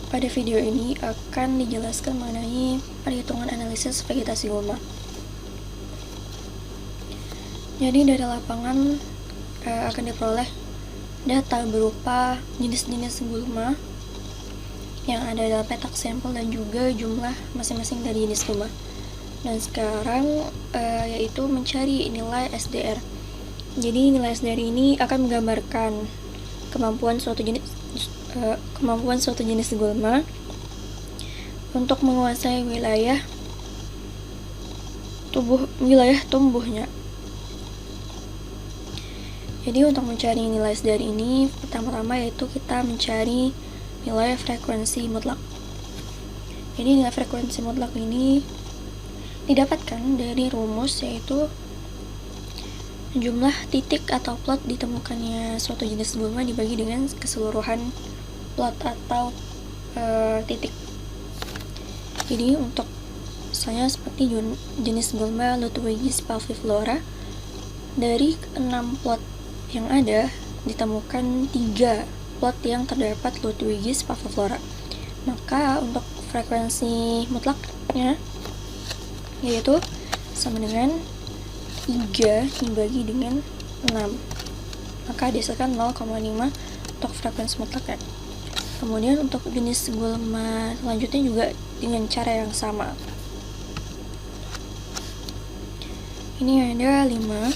Pada video ini akan dijelaskan mengenai perhitungan analisis vegetasi gulma. Jadi dari lapangan akan diperoleh data berupa jenis-jenis gulma yang ada dalam petak sampel dan juga jumlah masing-masing dari jenis gulma. Dan sekarang yaitu mencari nilai SDR. Jadi nilai SDR ini akan menggambarkan kemampuan suatu jenis gulma untuk menguasai wilayah tumbuhnya. Jadi untuk mencari nilai SDR ini, pertama-tama yaitu kita mencari nilai frekuensi mutlak. Jadi nilai frekuensi mutlak ini didapatkan dari rumus, yaitu jumlah titik atau plot ditemukannya suatu jenis gulma dibagi dengan keseluruhan plot atau titik. Jadi untuk misalnya seperti jenis gulma Ludwigis palviflora, dari 6 plot yang ada ditemukan 3 plot yang terdapat Ludwigis palviflora. Maka untuk frekuensi mutlaknya yaitu sama dengan 3 dibagi dengan 6, maka dihasilkan 0,5 untuk frekuensi mutlaknya. Kemudian untuk jenis gulma selanjutnya juga dengan cara yang sama. Ini ada 5,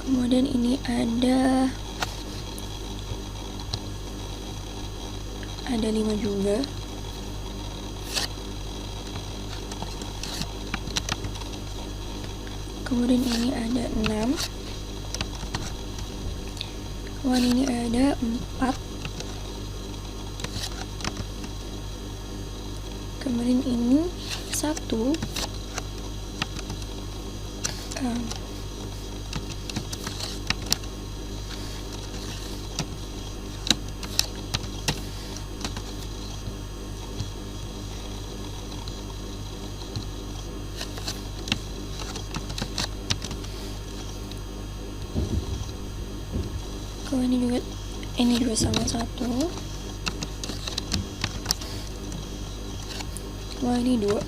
kemudian ini ada 5 juga. Kemudian ini ada 6, kemudian ini ada 4, kemudian ini 1, kemudian ini juga sama 1, kemudian ini 2.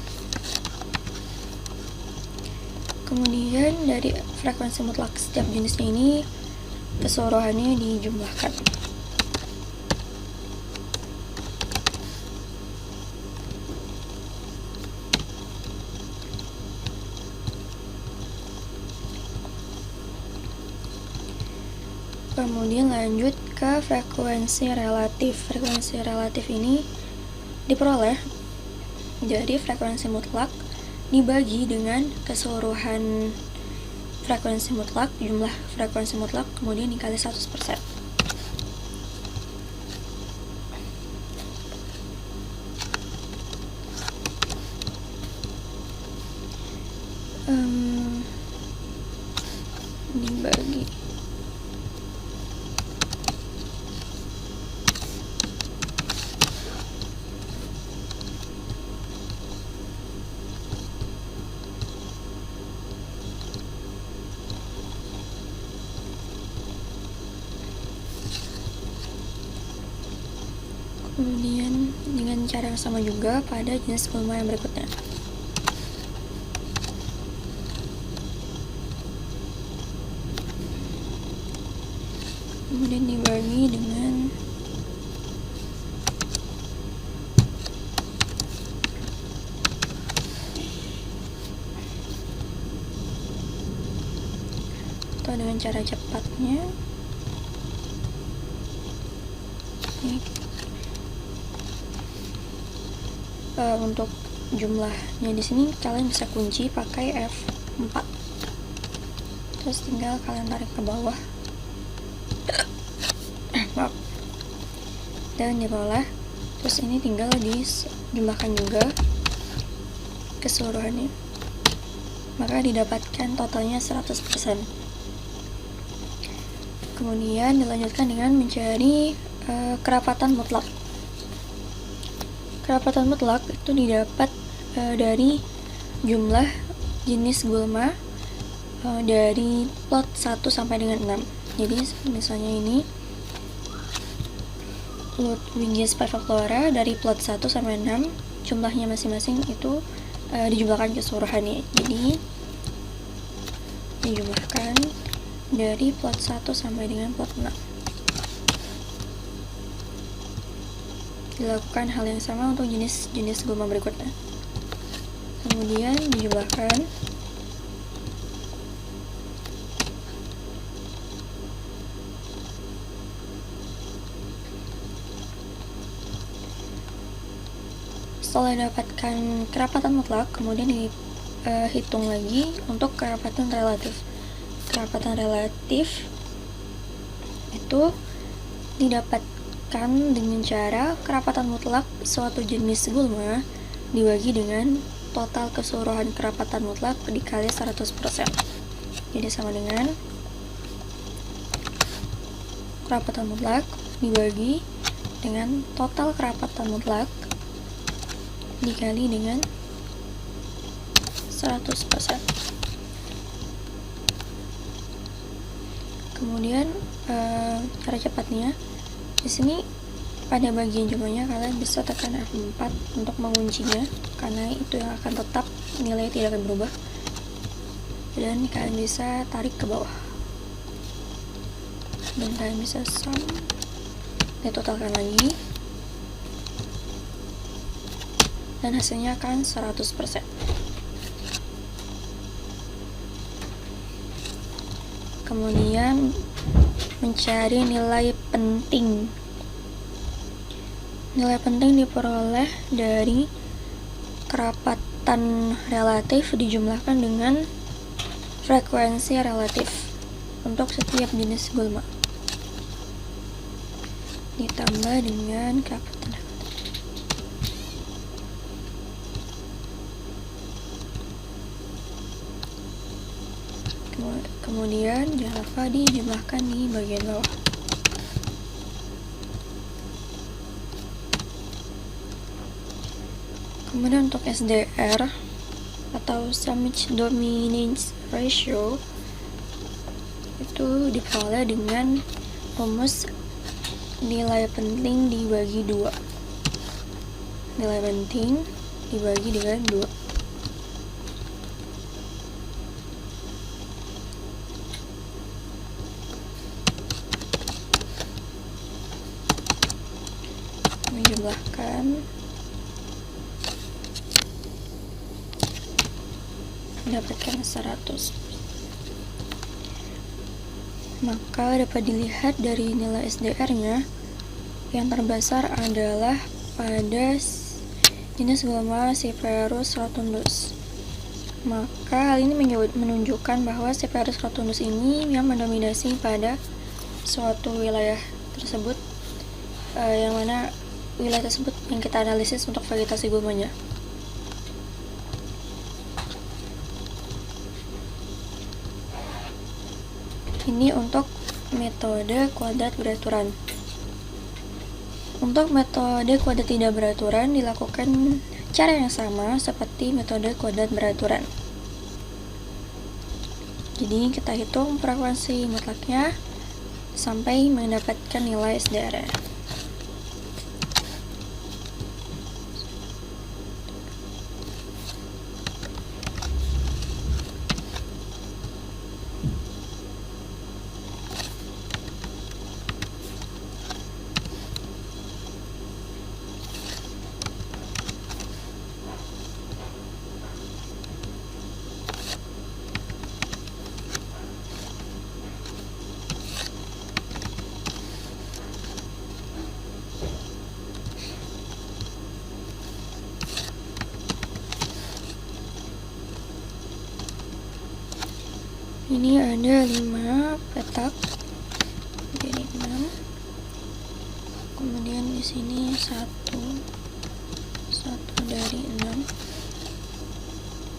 Kemudian dari frekuensi mutlak setiap jenisnya ini keseluruhannya dijumlahkan. Kemudian lanjut ke frekuensi relatif. Frekuensi relatif ini diperoleh dari frekuensi mutlak dibagi dengan keseluruhan frekuensi mutlak, jumlah frekuensi mutlak, kemudian dikali 100%. Dibagi kemudian dengan cara yang sama juga pada jenis gulma yang berikutnya. Kemudian dibagi dengan atau dengan cara cepatnya untuk jumlahnya di sini kalian bisa kunci pakai F4, terus tinggal kalian tarik ke bawah dan diperoleh. Terus ini tinggal dijumlahkan juga keseluruhannya, maka didapatkan totalnya 100%. Kemudian dilanjutkan dengan mencari kerapatan mutlak. Kerapatan mutlak itu didapat dari jumlah jenis gulma dari plot 1 sampai dengan 6. Jadi misalnya ini Lutwigius Perfectora dari plot 1 sampai 6, jumlahnya masing-masing itu dijumlahkan keseluruhannya. Jadi dijumlahkan dari plot 1 sampai dengan plot 6. Dilakukan hal yang sama untuk jenis-jenis gulma berikutnya. Kemudian dijumlahkan setelah dapatkan kerapatan mutlak, kemudian dihitung lagi untuk kerapatan relatif. Kerapatan relatif itu didapatkan dengan cara kerapatan mutlak suatu jenis gulma dibagi dengan total keseluruhan kerapatan mutlak dikali 100%. Jadi sama dengan kerapatan mutlak dibagi dengan total kerapatan mutlak dikali dengan 100%. Kemudian cara cepatnya di sini pada bagian jumlahnya kalian bisa tekan F4 untuk menguncinya, karena itu yang akan tetap, nilai tidak akan berubah, dan kalian bisa tarik ke bawah dan kalian bisa sum, ditotalkan lagi dan hasilnya akan 100%. Kemudian mencari nilai penting. Nilai penting diperoleh dari kerapatan relatif dijumlahkan dengan frekuensi relatif untuk setiap jenis gulma, ditambah dengan kerapatan relatif. Kemudian jangan lupa dijumlahkan di bagian bawah. Kemudian untuk SDR atau Sandwich Dominance Ratio itu diperoleh dengan rumus nilai penting dibagi 2. Nilai penting dibagi dengan 2. Menjumlahkan mendapatkan 100. Maka dapat dilihat dari nilai SDR-nya yang terbesar adalah pada jenis gulma Cyperus rotundus. Maka hal ini menunjukkan bahwa Cyperus rotundus ini yang mendominasi pada suatu wilayah tersebut, yang mana wilayah tersebut yang kita analisis untuk vegetasi gulmanya. Ini untuk metode kuadrat beraturan. Untuk metode kuadrat tidak beraturan dilakukan cara yang sama seperti metode kuadrat beraturan. Jadi kita hitung frekuensi mutlaknya sampai mendapatkan nilai SDR. Ini ada 5 petak, jadi 6. Kemudian di sini 1 dari 6,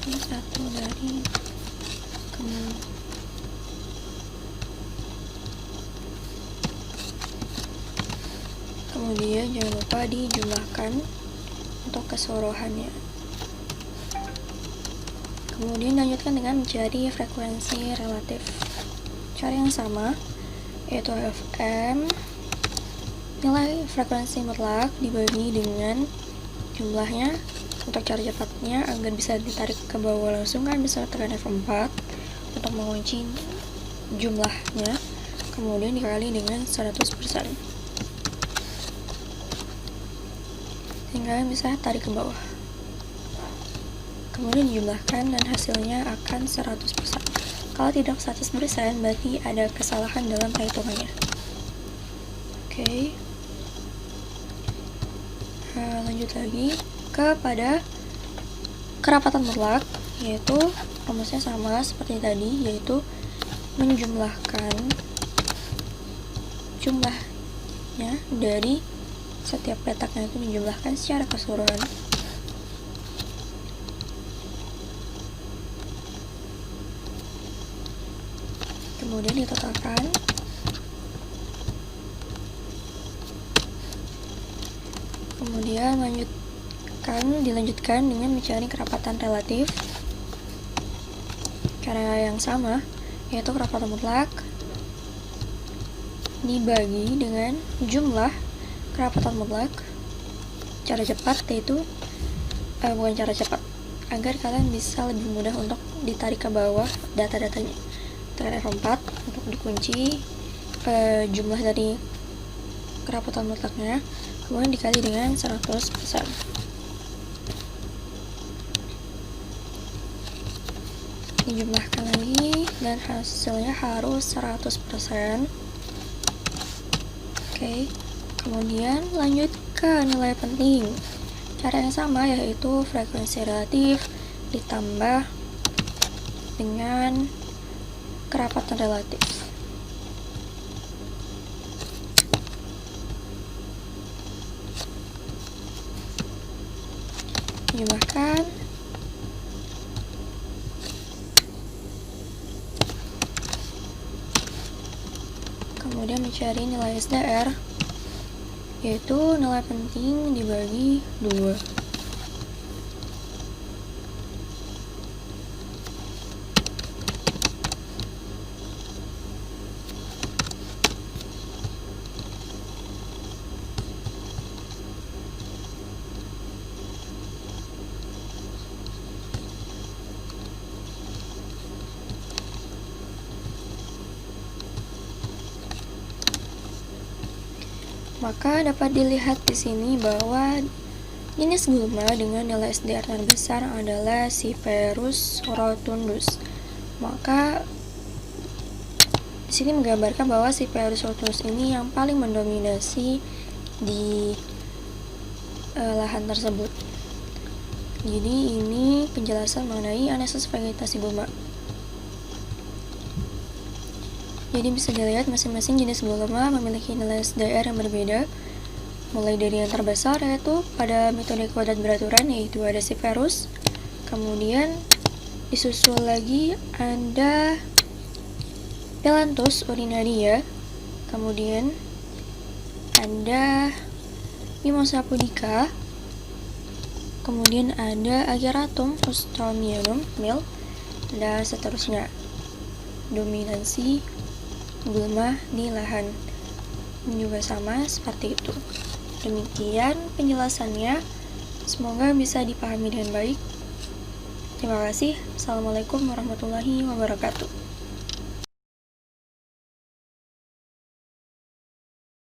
ini 1 dari kemudian jangan lupa dijumlahkan untuk keseluruhannya. Kemudian lanjutkan dengan mencari frekuensi relatif. Cara yang sama yaitu Fm nilai frekuensi mutlak dibagi dengan jumlahnya. Untuk cara cepatnya agar bisa ditarik ke bawah langsung kan bisa tekan F4 untuk mengunci jumlahnya, kemudian dikali dengan 100%, sehingga bisa tarik ke bawah, kemudian dijumlahkan dan hasilnya akan 100%. Kalau tidak 100% berarti ada kesalahan dalam perhitungannya. Oke. Lanjut lagi kepada kerapatan mutlak, yaitu rumusnya sama seperti tadi, yaitu menjumlahkan jumlahnya dari setiap petaknya itu dijumlahkan secara keseluruhan. Kemudian ditotalkan. Kemudian dilanjutkan dengan mencari kerapatan relatif. Cara yang sama, yaitu kerapatan mutlak dibagi dengan jumlah kerapatan mutlak. Cara cepat yaitu bukan cara cepat, agar kalian bisa lebih mudah untuk ditarik ke bawah data-datanya. Tekan F4 untuk dikunci jumlah dari kerapatan mutlaknya, kemudian dikali dengan 100%. Dijumlahkan lagi dan hasilnya harus 100%. Oke. Kemudian lanjut ke nilai penting. Cara yang sama, yaitu frekuensi relatif ditambah dengan kerapatan relatif. Dijumlahkan. Kemudian mencari nilai SDR, yaitu nilai penting dibagi 2. Maka dapat dilihat di sini bahwa jenis gulma dengan nilai SDR terbesar adalah Cyperus rotundus. Maka di sini menggambarkan bahwa Cyperus rotundus ini yang paling mendominasi di lahan tersebut. Jadi ini penjelasan mengenai analisis vegetasi gulma. Jadi bisa dilihat masing-masing jenis gulma memiliki nilai SDR yang berbeda, mulai dari yang terbesar yaitu pada metode kuadrat beraturan, yaitu ada Cyperus, kemudian disusul lagi ada Phyllanthus urinaria, kemudian ada Mimosa pudica, kemudian ada Ageratum Ostromianum Mill, dan seterusnya. Dominasi gulma di lahan juga sama seperti itu. Demikian penjelasannya, semoga bisa dipahami dengan baik. Terima kasih. Assalamualaikum warahmatullahi wabarakatuh.